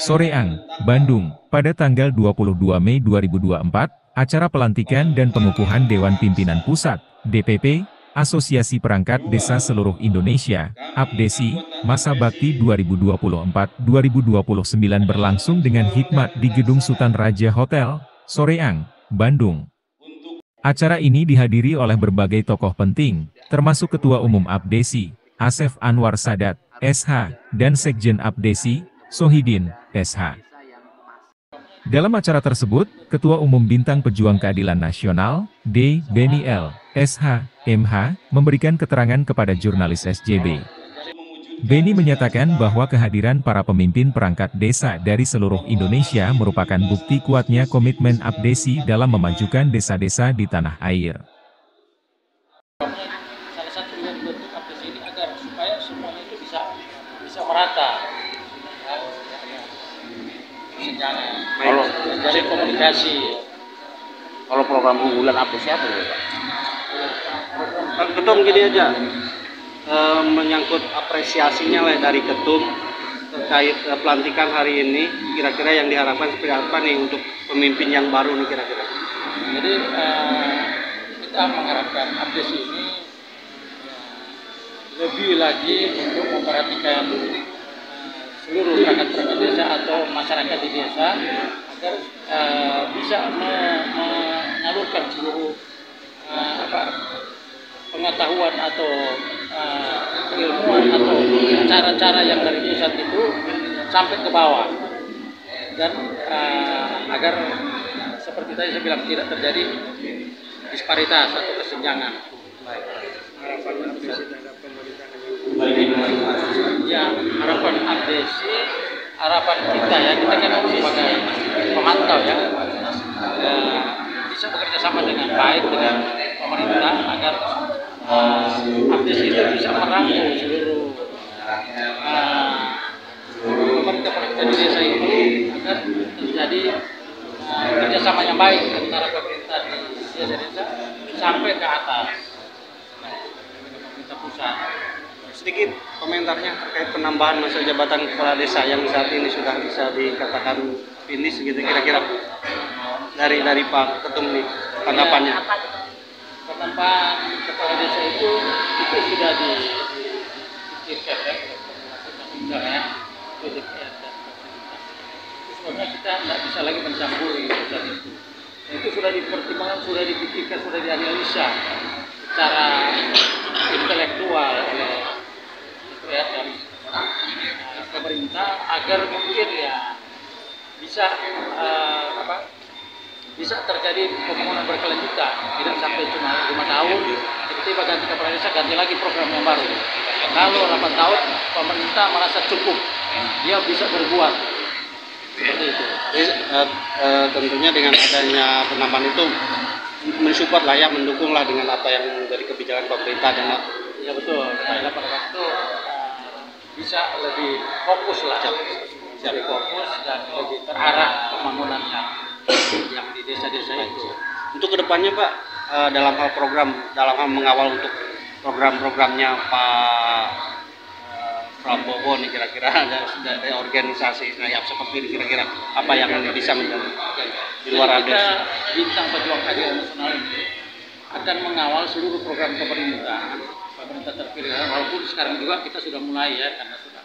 Soreang, Bandung, pada tanggal 22 Mei 2024, acara pelantikan dan pengukuhan Dewan Pimpinan Pusat, DPP, Asosiasi Perangkat Desa Seluruh Indonesia, APDESI, Masa Bakti 2024-2029 berlangsung dengan hikmat di Gedung Sultan Raja Hotel, Soreang, Bandung. Acara ini dihadiri oleh berbagai tokoh penting, termasuk Ketua Umum APDESI, Asef Anwar Sadat, SH, dan Sekjen APDESI, Sohidin, SH. Dalam acara tersebut, Ketua Umum Bintang Pejuang Keadilan Nasional, D. Beni L. SH, MH, memberikan keterangan kepada jurnalis SJB. Beni menyatakan bahwa kehadiran para pemimpin perangkat desa dari seluruh Indonesia merupakan bukti kuatnya komitmen APDESI dalam memajukan desa-desa di tanah air. Salah satu yang dibentuk APDESI ini agar supaya semuanya itu bisa merata. Kalau dari komunikasi. kalau program unggulan APDESI apa ya Pak? Ketum gini aja, menyangkut apresiasinya lah dari Ketum terkait pelantikan hari ini, kira-kira yang diharapkan seperti apa nih untuk pemimpin yang baru nih kira-kira? Jadi kita mengharapkan APDESI ini lebih lagi untuk memperhatikan seluruh perangkat desa atau masyarakat di desa agar bisa menyalurkan seluruh pengetahuan atau keilmuan atau cara-cara yang dari pusat itu sampai ke bawah dan agar seperti tadi saya bilang tidak terjadi disparitas atau kesenjangan. Ya, harapan APDESI, harapan kita ya, kita kan sebagai pemantau ya, bisa bekerja sama dengan baik dengan pemerintah agar APDESI itu bisa merangkul seluruh pemerintah di desa itu agar terjadi kerjasama yang baik antara pemerintah di desa-desa sampai ke atas, pemerintah pusat. Sedikit komentarnya terkait penambahan masa jabatan kepala desa yang saat ini sudah bisa dikatakan finish gitu kira-kira dari Pak Ketum nih tanggapannya. Penambahan kepala desa itu sudah dipikirkan ya, undang-undang ya, sebenarnya kita tidak bisa lagi mencampuri urusan itu. Itu sudah dipertimbangkan, sudah dipikirkan, sudah dianalisa secara intelektual oleh dan pemerintah agar mungkin ya bisa bisa terjadi pembangunan berkelanjutan, tidak sampai cuma 5 tahun tiba-tiba ganti kepala desa, ganti lagi program yang baru. Kalau 8 tahun pemerintah merasa cukup, dia bisa berbuat seperti itu. Jadi, tentunya dengan adanya penambahan itu mensupport lah ya, mendukung lah dengan apa yang menjadi kebijakan pemerintah dan ya betul. Supaya pada waktu bisa lebih fokus lah, lebih fokus dan lebih terarah pembangunan yang di desa-desa itu. Untuk kedepannya Pak, dalam hal mengawal untuk program-programnya Pak Prabowo nih kira-kira dari organisasi yang seperti ini kira-kira apa yang bisa menjadi di luar APDESI? Bintang Pejuang Keadilan Nasional ini akan mengawal seluruh program pemerintah terpilih, walaupun sekarang juga kita sudah mulai ya karena sedang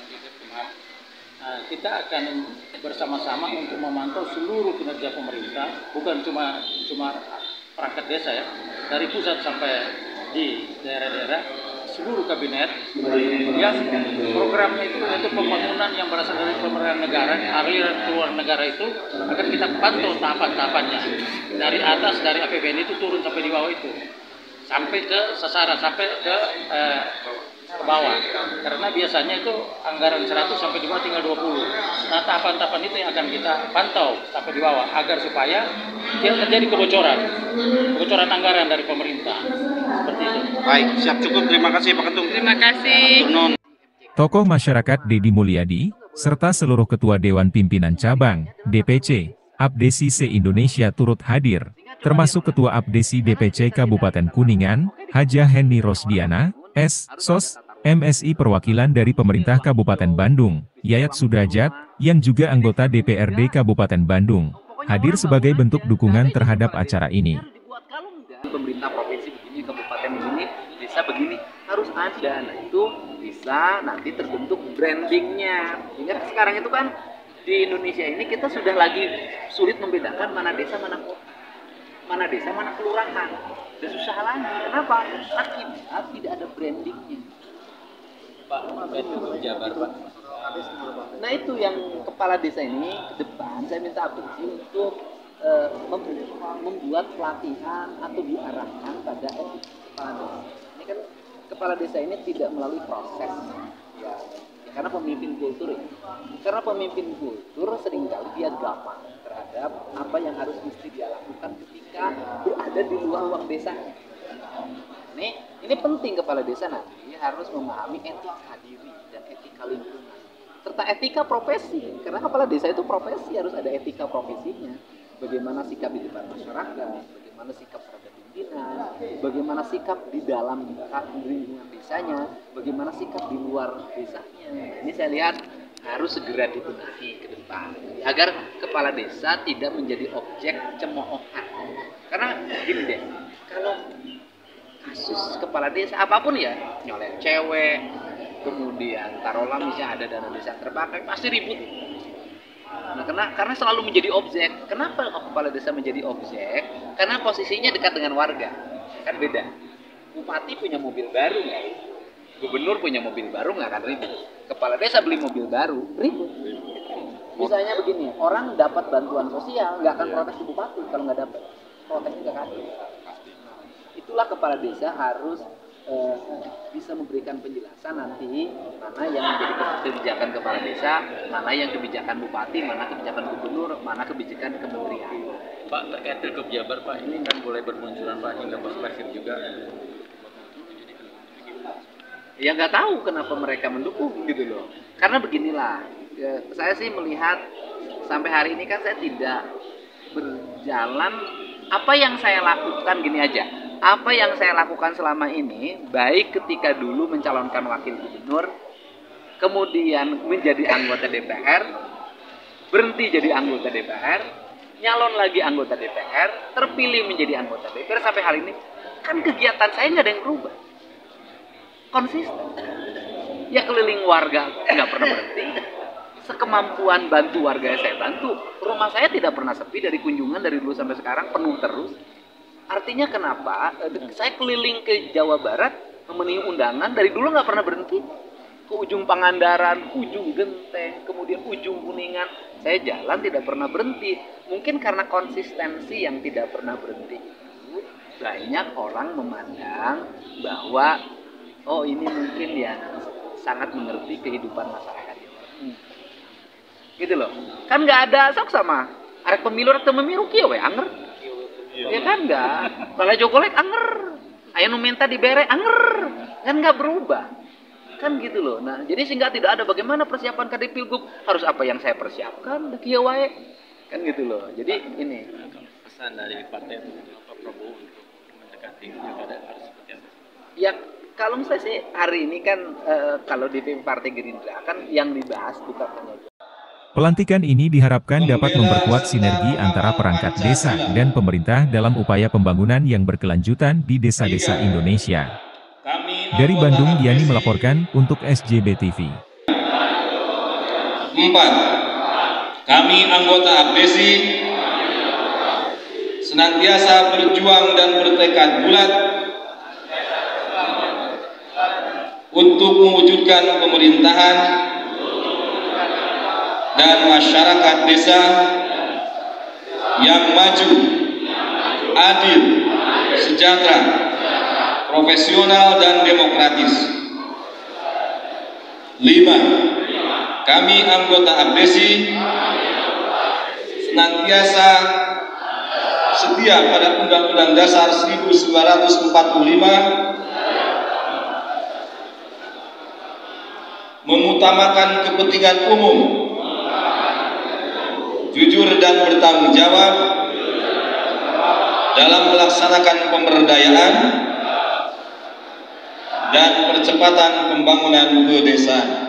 dikembangkan. Kita akan bersama-sama untuk memantau seluruh kinerja pemerintah, bukan cuma perangkat desa ya, dari pusat sampai di daerah-daerah, seluruh kabinet yang programnya itu pembangunan yang berasal dari pemerintahan negara, aliran keluar negara itu akan kita pantau tahapan-tahapannya dari atas, dari APBN itu turun sampai di bawah itu, sampai ke sasaran, sampai ke bawah, karena biasanya itu anggaran 100 sampai di bawah tinggal 20. Nah, tahapan-tahapan itu yang akan kita pantau sampai di bawah agar supaya tidak terjadi kebocoran anggaran dari pemerintah. Seperti itu. Baik, siap, cukup. Terima kasih Pak Ketum. Terima kasih. Tokoh masyarakat Dedi Mulyadi, serta seluruh ketua Dewan Pimpinan Cabang, DPC, APDESI se-Indonesia turut hadir, termasuk Ketua APDESI DPC Kabupaten Kuningan, Haja Heni Rosdiana, S. Sos, MSI perwakilan dari pemerintah Kabupaten Bandung, Yayat Sudrajat, yang juga anggota DPRD Kabupaten Bandung, hadir sebagai bentuk dukungan terhadap acara ini. Pemerintah provinsi begini, kabupaten begini, desa begini, harus ada. Nah itu bisa nanti terbentuk brandingnya. Ingat sekarang itu kan di Indonesia ini kita sudah lagi sulit membedakan mana desa, mana kota, mana desa, mana kelurahan. Udah susah lagi. Kenapa? Akibat tidak ada brandingnya. Pak, Jabar, Pak. Nah itu yang kepala desa ini ke depan saya minta apresiasi untuk membuat pelatihan atau diarahkan pada kepala desa. Ini kan kepala desa ini tidak melalui proses ya karena pemimpin kultur ya. Karena pemimpin kultur seringkali dia gampang terhadap apa yang harus mesti dia lakukan ketika berada di luar ruang desanya. Ini penting kepala desa nanti harus memahami etika diri dan etika lingkungan serta etika profesi, karena kepala desa itu profesi, harus ada etika profesinya. Bagaimana sikap di depan masyarakat, bagaimana sikap terhadap pimpinan, bagaimana sikap di dalam lingkungan desanya, bagaimana sikap di luar desanya. Ini saya lihat harus segera dibenahi ke depan agar kepala desa tidak menjadi objek cemoohan. Karena gini deh, kalau kasus kepala desa apapun ya, nyolek cewek, kemudian taruhlah misalnya ada dana desa terpakai, pasti ribut. Nah, karena selalu menjadi objek. Kenapa kepala desa menjadi objek? Karena posisinya dekat dengan warga. Kan beda. Bupati punya mobil baru nggak? Gubernur punya mobil baru nggak akan ribut. Kepala desa beli mobil baru, ribut. Misalnya begini, orang dapat bantuan sosial, nggak akan protes ke bupati kalau nggak dapat. Protesnya nggak ada. Itulah kepala desa harus bisa memberikan penjelasan nanti mana yang menjadi kebijakan kepala desa, mana yang kebijakan bupati, mana kebijakan gubernur, mana kebijakan kementerian. Pak, terkait Pilgub Jabar, Pak, ini kan mulai bermunculan Pak hingga Bos Persib juga. Ya nggak tahu kenapa mereka mendukung gitu loh. Karena beginilah, saya sih melihat sampai hari ini kan saya tidak berjalan apa yang saya lakukan gini aja. Apa yang saya lakukan selama ini, baik ketika dulu mencalonkan wakil gubernur, kemudian menjadi anggota DPR, berhenti jadi anggota DPR, nyalon lagi anggota DPR, terpilih menjadi anggota DPR sampai hari ini, kan kegiatan saya nggak ada yang berubah, konsisten. Ya keliling warga nggak pernah berhenti, sekemampuan bantu warga saya bantu, rumah saya tidak pernah sepi dari kunjungan dari dulu sampai sekarang penuh terus. Artinya kenapa? Saya keliling ke Jawa Barat memenuhi undangan dari dulu nggak pernah berhenti. Ke ujung Pangandaran, ujung Genteng, kemudian ujung Kuningan, saya jalan tidak pernah berhenti. Mungkin karena konsistensi yang tidak pernah berhenti itu banyak orang memandang bahwa oh ini mungkin yang sangat mengerti kehidupan masyarakat. Gitu loh. Kan nggak ada sok sama. Arek pemilu atau memiru kieu we anger. Ya kan enggak, kalau jokolek anger, aya nu minta dibere anger, kan nggak berubah, kan gitu loh. Nah jadi sehingga tidak ada bagaimana persiapan kadi pilgub harus apa yang saya persiapkan, dah kieu wae, kan gitu loh. Jadi ini Pesan dari partai Pak Prabowo untuk mendekati pilkada harus seperti apa? ya kalau misalnya sih hari ini kan kalau di Partai Gerindra kan yang dibahas bukan hanya Pelantikan ini diharapkan dapat memperkuat sinergi antara perangkat desa dan pemerintah dalam upaya pembangunan yang berkelanjutan di desa-desa Indonesia. Dari Bandung, Diani melaporkan untuk SJB TV. 4. Kami anggota ABDESI senantiasa berjuang dan bertekad bulat untuk mewujudkan pemerintahan dan masyarakat desa yang maju, adil, sejahtera, profesional dan demokratis. 5. Kami anggota ABDESI senantiasa setia pada Undang-Undang Dasar 1945, mengutamakan kepentingan umum, jujur dan bertanggung jawab dalam melaksanakan pemberdayaan dan percepatan pembangunan pedesaan.